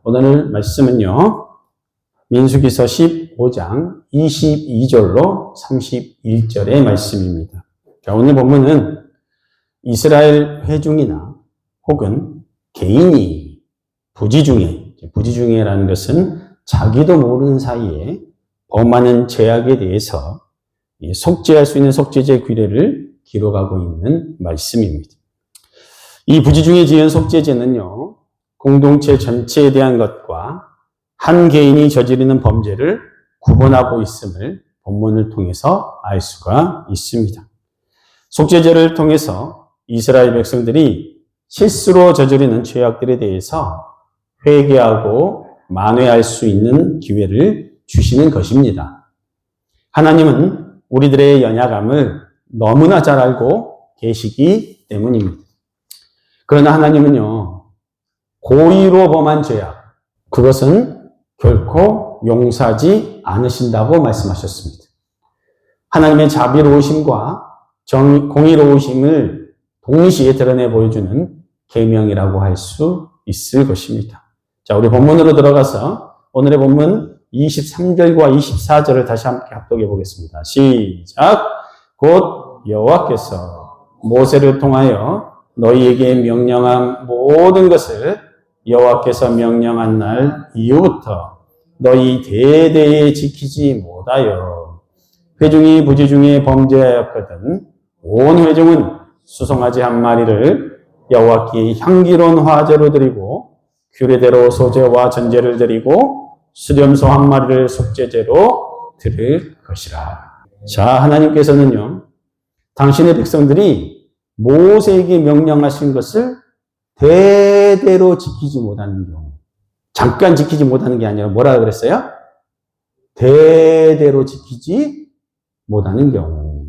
오늘 말씀은요, 민수기서 15장 22절로 31절의 말씀입니다. 자, 오늘 본문은 이스라엘 회중이나 혹은 개인이 부지중에라는 것은 자기도 모르는 사이에 범하는 죄악에 대해서 속죄할 수 있는 속죄제 규례를 기록하고 있는 말씀입니다. 이 부지중에 지은 속죄제는요, 공동체 전체에 대한 것과 한 개인이 저지르는 범죄를 구분하고 있음을 본문을 통해서 알 수가 있습니다. 속죄제를 통해서 이스라엘 백성들이 실수로 저지르는 죄악들에 대해서 회개하고 만회할 수 있는 기회를 주시는 것입니다. 하나님은 우리들의 연약함을 너무나 잘 알고 계시기 때문입니다. 그러나 하나님은요, 고의로 범한 죄악, 그것은 결코 용서하지 않으신다고 말씀하셨습니다. 하나님의 자비로우심과 공의로우심을 동시에 드러내 보여주는 계명이라고 할 수 있을 것입니다. 자, 우리 본문으로 들어가서 오늘의 본문 23절과 24절을 다시 함께 합독해 보겠습니다. 시작! 곧 여호와께서 모세를 통하여 너희에게 명령한 모든 것을 여호와께서 명령한 날 이후부터 너희 대대에 지키지 못하여 회중이 부지중에 범죄하였거든 온 회중은 수송아지 한 마리를 여호와께 향기로운 화제로 드리고 규례대로 소제와 전제를 드리고 수렴소 한 마리를 속죄제로 드릴 것이라. 자, 하나님께서는요, 당신의 백성들이 모세에게 명령하신 것을 대대로 지키지 못하는 경우, 잠깐 지키지 못하는 게 아니라 뭐라 그랬어요? 대대로 지키지 못하는 경우,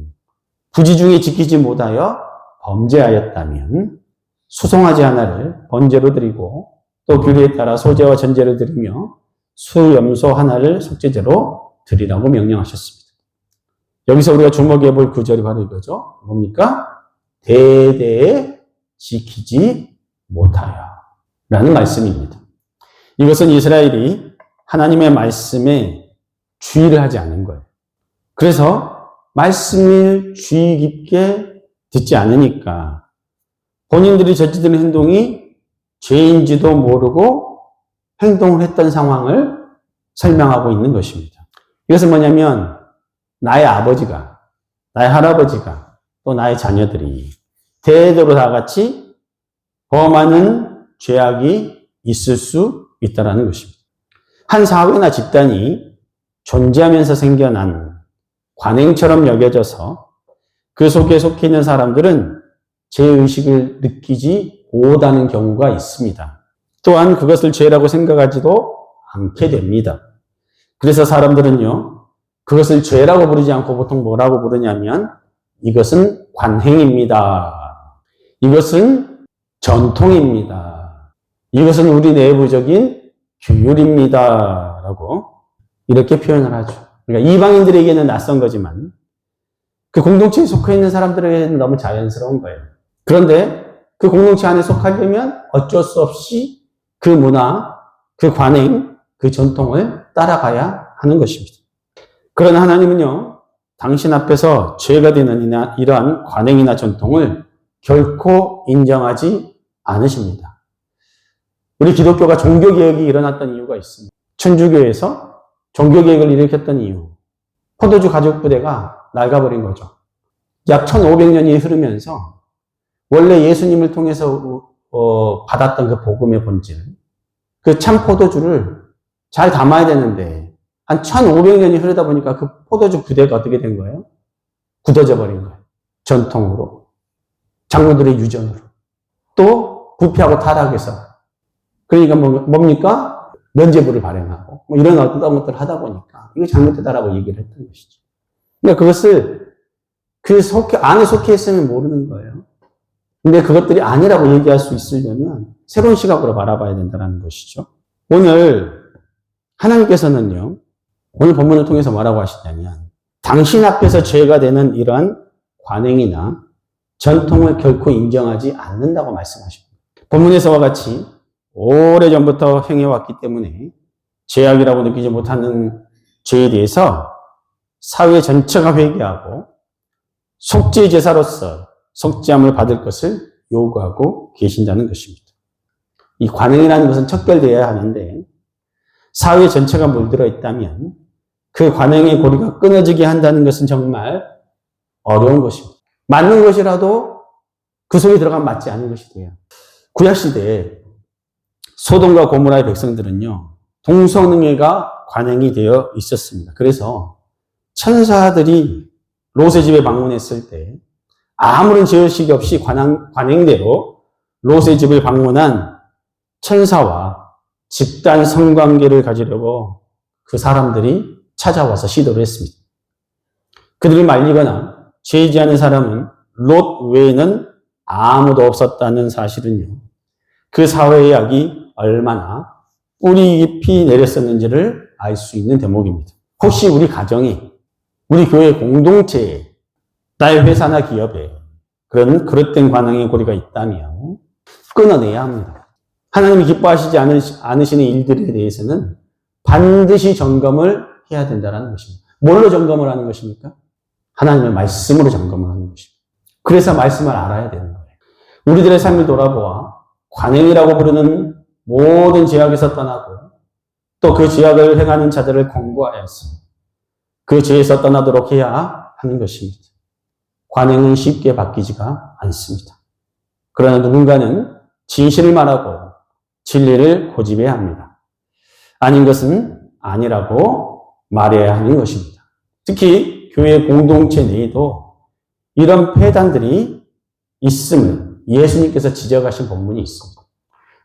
부지중에 지키지 못하여 범죄하였다면 수송아지 하나를 번제로 드리고 또 규례에 따라 소제와 전제를 드리며 수염소 하나를 속죄제로 드리라고 명령하셨습니다. 여기서 우리가 주목해 볼 구절이 바로 이거죠. 뭡니까? 대대에 지키지 못하여 라는 말씀입니다. 이것은 이스라엘이 하나님의 말씀에 주의를 하지 않은 거예요. 그래서 말씀을 주의 깊게 듣지 않으니까 본인들이 저지르는 행동이 죄인지도 모르고 행동을 했던 상황을 설명하고 있는 것입니다. 이것은 뭐냐면 나의 아버지가, 나의 할아버지가, 또 나의 자녀들이 대대로 다 같이 범하는 죄악이 있을 수 있다는 것입니다. 한 사회나 집단이 존재하면서 생겨난 관행처럼 여겨져서 그 속에 속해 있는 사람들은 죄의식을 느끼지 못하는 경우가 있습니다. 또한 그것을 죄라고 생각하지도 않게 됩니다. 그래서 사람들은요, 그것을 죄라고 부르지 않고 보통 뭐라고 부르냐면 이것은 관행입니다. 이것은 전통입니다. 이것은 우리 내부적인 규율입니다. 라고 이렇게 표현을 하죠. 그러니까 이방인들에게는 낯선 거지만 그 공동체에 속해 있는 사람들에게는 너무 자연스러운 거예요. 그런데 그 공동체 안에 속하려면 어쩔 수 없이 그 문화, 그 관행, 그 전통을 따라가야 하는 것입니다. 그러나 하나님은요, 당신 앞에서 죄가 되는 이러한 관행이나 전통을 결코 인정하지 않으십니다. 우리 기독교가 종교개혁이 일어났던 이유가 있습니다. 천주교에서 종교개혁을 일으켰던 이유, 포도주 가족부대가 낡아버린 거죠. 약 1500년이 흐르면서 원래 예수님을 통해서 받았던 그 복음의 본질, 그 참 포도주를 잘 담아야 되는데 한 1500년이 흐르다 보니까 그 포도주 부대가 어떻게 된 거예요? 굳어져 버린 거예요. 전통으로, 장로들의 유전으로, 또 부패하고 타락해서, 그러니까 뭡니까? 면죄부를 발행하고 이런 어떤 것들을 하다 보니까 이거 잘못되다라고 얘기를 했던 것이죠. 그러니까 그것을 그 안에 속해 있으면 모르는 거예요. 근데 그것들이 아니라고 얘기할 수 있으려면 새로운 시각으로 바라봐야 된다는 것이죠. 오늘 하나님께서는요, 오늘 본문을 통해서 뭐라고 하시냐면 당신 앞에서 죄가 되는 이러한 관행이나 전통을 결코 인정하지 않는다고 말씀하십니다. 본문에서와 같이 오래전부터 행해왔기 때문에 죄악이라고 느끼지 못하는 죄에 대해서 사회 전체가 회개하고 속죄 제사로서 속죄함을 받을 것을 요구하고 계신다는 것입니다. 이 관행이라는 것은 척결되어야 하는데 사회 전체가 물들어 있다면 그 관행의 고리가 끊어지게 한다는 것은 정말 어려운 것입니다. 맞는 것이라도 그 속에 들어가면 맞지 않은 것이 돼요. 구약시대에 소돔과 고모라의 백성들은요, 동성애가 관행이 되어 있었습니다. 그래서 천사들이 롯의 집에 방문했을 때 아무런 죄의식이 없이 관행대로 롯의 집을 방문한 천사와 집단 성관계를 가지려고 그 사람들이 찾아와서 시도를 했습니다. 그들을 말리거나 죄지 않은 사람은 롯 외에는 아무도 없었다는 사실은요, 그 사회의 악이 얼마나 뿌리 깊이 내렸었는지를 알 수 있는 대목입니다. 혹시 우리 가정에, 우리 교회 공동체에, 나의 회사나 기업에 그런 그릇된 관행의 고리가 있다면 끊어내야 합니다. 하나님이 기뻐하시지 않으시는 일들에 대해서는 반드시 점검을 해야 된다는 것입니다. 뭘로 점검을 하는 것입니까? 하나님의 말씀으로 점검을 하는 것입니다. 그래서 말씀을 알아야 되는 거예요. 우리들의 삶을 돌아보아 관행이라고 부르는 모든 죄악에서 떠나고 또 그 죄악을 행하는 자들을 권고하여서 그 죄에서 떠나도록 해야 하는 것입니다. 관행은 쉽게 바뀌지가 않습니다. 그러나 누군가는 진실을 말하고 진리를 고집해야 합니다. 아닌 것은 아니라고 말해야 하는 것입니다. 특히 교회 공동체 내에도 이런 폐단들이 있음을 예수님께서 지적하신 본문이 있습니다.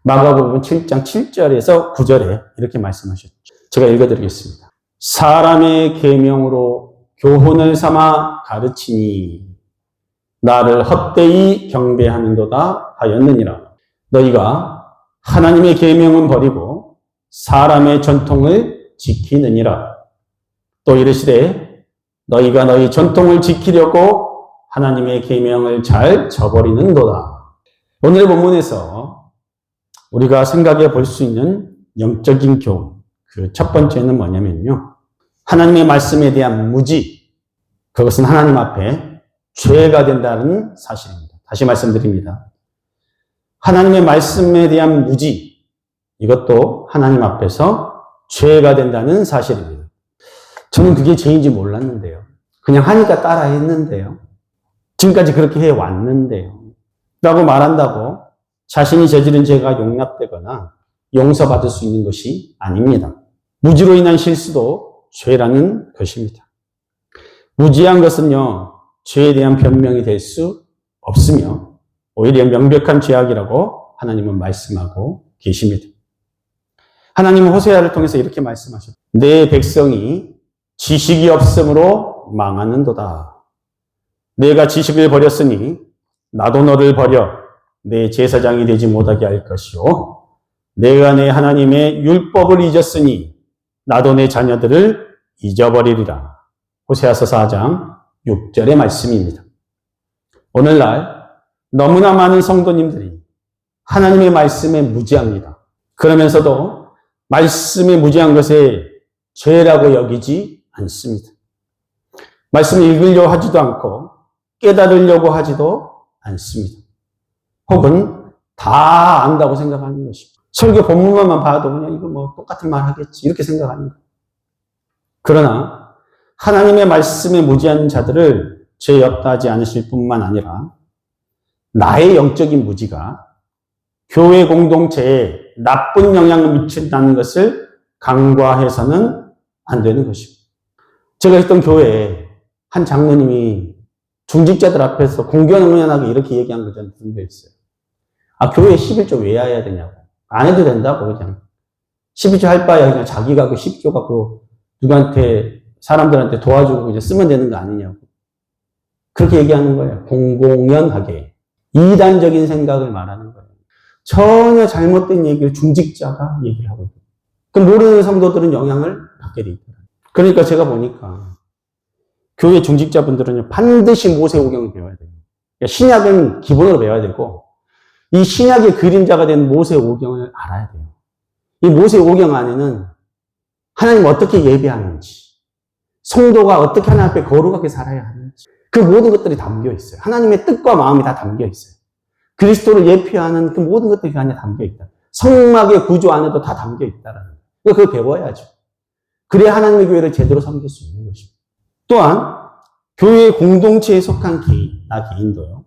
마가복음 7장 7절에서 9절에 이렇게 말씀하셨죠. 제가 읽어드리겠습니다. 사람의 계명으로 교훈을 삼아 가르치니 나를 헛되이 경배하는도다 하였느니라. 너희가 하나님의 계명은 버리고 사람의 전통을 지키느니라. 또 이르시되 너희가 너희 전통을 지키려고 하나님의 계명을 잘 저버리는도다. 오늘 본문에서 우리가 생각해 볼 수 있는 영적인 교훈, 그 첫 번째는 뭐냐면요, 하나님의 말씀에 대한 무지, 그것은 하나님 앞에 죄가 된다는 사실입니다. 다시 말씀드립니다. 하나님의 말씀에 대한 무지, 이것도 하나님 앞에서 죄가 된다는 사실입니다. 저는 그게 죄인지 몰랐는데요. 그냥 하니까 따라 했는데요. 지금까지 그렇게 해왔는데요. 라고 말한다고 자신이 저지른 죄가 용납되거나 용서받을 수 있는 것이 아닙니다. 무지로 인한 실수도 죄라는 것입니다. 무지한 것은요, 죄에 대한 변명이 될 수 없으며 오히려 명백한 죄악이라고 하나님은 말씀하고 계십니다. 하나님은 호세아를 통해서 이렇게 말씀하셨다. 내 백성이 지식이 없으므로 망하는도다. 내가 지식을 버렸으니 나도 너를 버려 내 제사장이 되지 못하게 할 것이요. 내가 내 하나님의 율법을 잊었으니 나도 내 자녀들을 잊어버리리라. 호세아서 4장 6절의 말씀입니다. 오늘날 너무나 많은 성도님들이 하나님의 말씀에 무지합니다. 그러면서도 말씀에 무지한 것에 죄라고 여기지 않습니다. 말씀을 읽으려고 하지도 않고 깨달으려고 하지도 않습니다. 혹은 다 안다고 생각하는 것입니다. 설교 본문만 봐도 그냥 이거 뭐 똑같은 말 하겠지 이렇게 생각하는 거예요. 그러나 하나님의 말씀에 무지한 자들을 죄 없다 하지 않으실 뿐만 아니라 나의 영적인 무지가 교회 공동체에 나쁜 영향을 미친다는 것을 간과해서는 안 되는 것입니다. 제가 있던 교회에 한 장로님이 중직자들 앞에서 공견응연하게 이렇게 얘기한 걸 저는 들은 적 있어요. 아, 교회에 11조 왜 해야 되냐고. 안 해도 된다고, 그냥. 11조 할 바에 그냥 자기가 그 10조가 그 누구한테, 사람들한테 도와주고 이제 쓰면 되는 거 아니냐고. 그렇게 얘기하는 거예요. 공공연하게. 이단적인 생각을 말하는 거예요. 전혀 잘못된 얘기를 중직자가 얘기를 하고 있어요. 그럼 모르는 성도들은 영향을 받게 돼 있더라고요. 그러니까 제가 보니까 교회 중직자분들은 반드시 모세오경을 배워야 돼요. 신약은 기본으로 배워야 되고 이 신약의 그림자가 된 모세오경을 알아야 돼요. 이 모세오경 안에는 하나님 어떻게 예배하는지, 성도가 어떻게 하나님 앞에 거룩하게 살아야 하는지, 그 모든 것들이 담겨 있어요. 하나님의 뜻과 마음이 다 담겨 있어요. 그리스도를 예표하는 그 모든 것들이 그 안에 담겨 있다. 성막의 구조 안에도 다 담겨 있다라는 거예요. 그걸 배워야죠. 그래야 하나님의 교회를 제대로 섬길 수 있는 것입니다. 또한 교회 공동체에 속한 개인, 나 개인도요.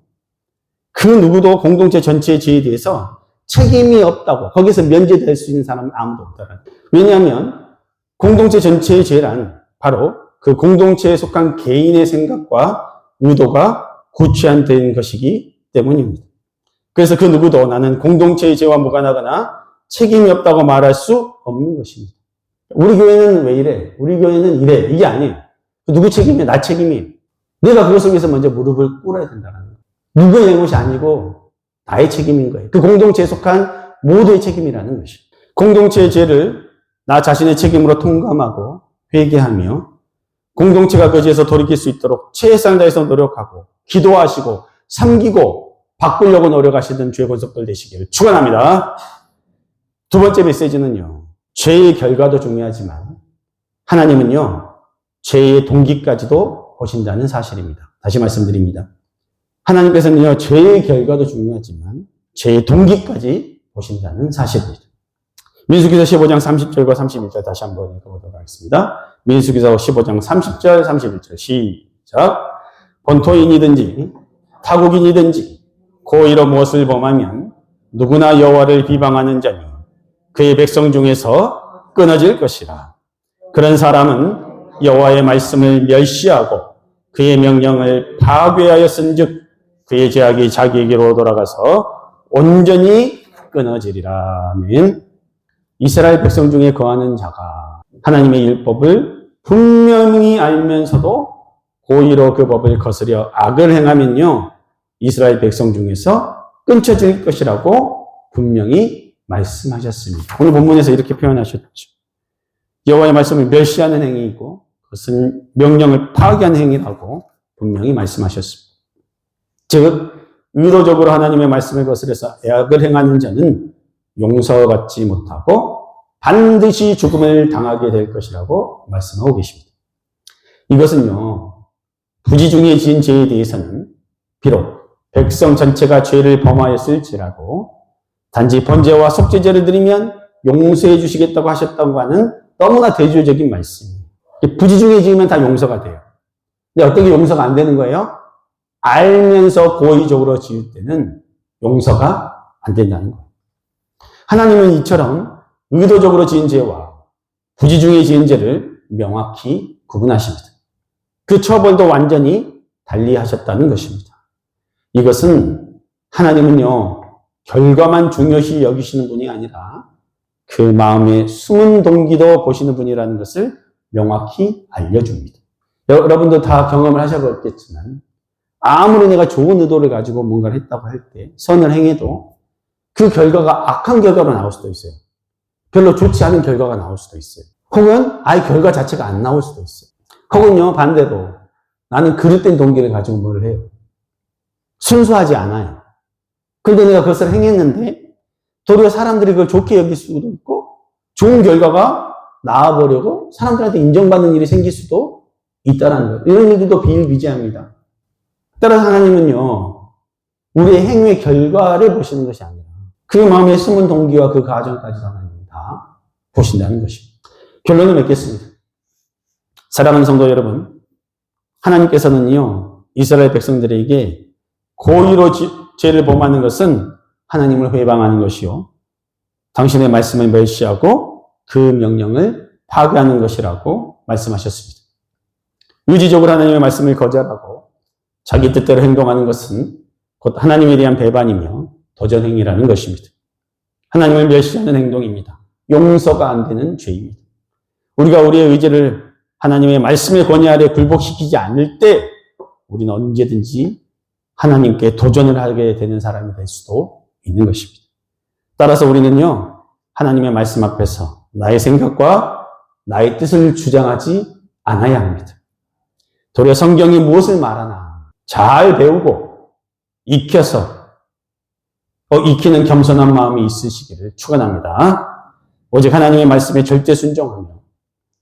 그 누구도 공동체 전체의 죄에 대해서 책임이 없다고, 거기서 면제될 수 있는 사람은 아무도 없다라는 거예요. 왜냐하면 공동체 전체의 죄란 바로 그 공동체에 속한 개인의 생각과 의도가 구체화된 것이기 때문입니다. 그래서 그 누구도 나는 공동체의 죄와 무관하거나 책임이 없다고 말할 수 없는 것입니다. 우리 교회는 왜 이래? 우리 교회는 이래. 이게 아니에요. 누구 책임이에요? 나 책임이에요. 내가 그것을 위해서 먼저 무릎을 꿇어야 된다는 거예요. 누구의 잘못이 아니고 나의 책임인 거예요. 그 공동체에 속한 모두의 책임이라는 것이에요. 공동체의 죄를 나 자신의 책임으로 통감하고 회개하며 공동체가 그 죄에서 돌이킬 수 있도록 최선을 다해서 노력하고 기도하시고 섬기고 바꾸려고 노력하시던 주의 권속들 되시기를 축원합니다. 두 번째 메시지는요. 죄의 결과도 중요하지만 하나님은요. 죄의 동기까지도 보신다는 사실입니다. 다시 말씀드립니다. 하나님께서는요. 죄의 결과도 중요하지만 죄의 동기까지 보신다는 사실입니다. 민수기서 15장 30절과 31절 다시 한번 읽어보도록 하겠습니다. 민수기서 15장 30절 31절 시작. 본토인이든지 타국인이든지 고의로 무엇을 범하면 누구나 여호와를 비방하는 자니 그의 백성 중에서 끊어질 것이라. 그런 사람은 여호와의 말씀을 멸시하고 그의 명령을 파괴하였은즉 그의 죄악이 자기에게로 돌아가서 온전히 끊어지리라. 아멘. 이스라엘 백성 중에 거하는 자가 하나님의 율법을 분명히 알면서도 고의로 그 법을 거스려 악을 행하면요. 이스라엘 백성 중에서 끊쳐질 것이라고 분명히 말씀하셨습니다. 오늘 본문에서 이렇게 표현하셨죠. 여호와의 말씀을 멸시하는 행위이고 그것은 명령을 파괴하는 행위라고 분명히 말씀하셨습니다. 즉 의도적으로 하나님의 말씀을 거스려서 악을 행하는 자는 용서받지 못하고 반드시 죽음을 당하게 될 것이라고 말씀하고 계십니다. 이것은요. 부지 중에 지은 죄에 대해서는 비록 백성 전체가 죄를 범하였을지라도 단지 번제와 속죄제를 드리면 용서해 주시겠다고 하셨다고 하는 너무나 대조적인 말씀이에요. 부지 중에 지으면 다 용서가 돼요. 근데 어떻게 용서가 안 되는 거예요? 알면서 고의적으로 지을 때는 용서가 안 된다는 거예요. 하나님은 이처럼 의도적으로 지은 죄와 부지 중에 지은 죄를 명확히 구분하십니다. 그 처벌도 완전히 달리하셨다는 것입니다. 이것은 하나님은요, 결과만 중요시 여기시는 분이 아니라 그 마음의 숨은 동기도 보시는 분이라는 것을 명확히 알려줍니다. 여러분도 다 경험을 하셔봤겠지만 아무리 내가 좋은 의도를 가지고 뭔가를 했다고 할 때 선을 행해도 그 결과가 악한 결과로 나올 수도 있어요. 별로 좋지 않은 결과가 나올 수도 있어요. 혹은 아예 결과 자체가 안 나올 수도 있어요. 혹은요 반대로 나는 그릇된 동기를 가지고 뭘 해요. 순수하지 않아요. 그런데 내가 그것을 행했는데 도리어 사람들이 그걸 좋게 여길 수도 있고 좋은 결과가 나와보려고 사람들한테 인정받는 일이 생길 수도 있다는 거예요. 이런 일들도 비일비재합니다. 따라서 하나님은요, 우리의 행위의 결과를 보시는 것이 아니라 그 마음의 숨은 동기와 그 과정까지도 하나님은 다 보신다는 것입니다. 결론을 맺겠습니다. 사랑하는 성도 여러분, 하나님께서는요, 이스라엘 백성들에게 고의로 죄를 범하는 것은 하나님을 회방하는 것이요, 당신의 말씀을 멸시하고 그 명령을 파괴하는 것이라고 말씀하셨습니다. 의지적으로 하나님의 말씀을 거절하고 자기 뜻대로 행동하는 것은 곧 하나님에 대한 배반이며 도전행위라는 것입니다. 하나님을 멸시하는 행동입니다. 용서가 안 되는 죄입니다. 우리가 우리의 의지를 하나님의 말씀의 권위 아래 굴복시키지 않을 때 우리는 언제든지 하나님께 도전을 하게 되는 사람이 될 수도 있는 것입니다. 따라서 우리는요, 하나님의 말씀 앞에서 나의 생각과 나의 뜻을 주장하지 않아야 합니다. 도리어 성경이 무엇을 말하나 잘 배우고 익혀서 또 익히는 겸손한 마음이 있으시기를 축원합니다. 오직 하나님의 말씀에 절대 순종하며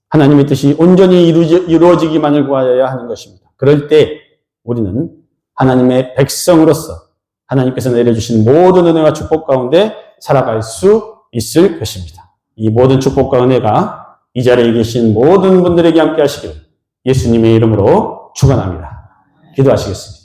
하나님의 뜻이 온전히 이루어지기만을 구하여야 하는 것입니다. 그럴 때 우리는 하나님의 백성으로서 하나님께서 내려주신 모든 은혜와 축복 가운데 살아갈 수 있을 것입니다. 이 모든 축복과 은혜가 이 자리에 계신 모든 분들에게 함께 하시기를 예수님의 이름으로 축원합니다. 기도하시겠습니다.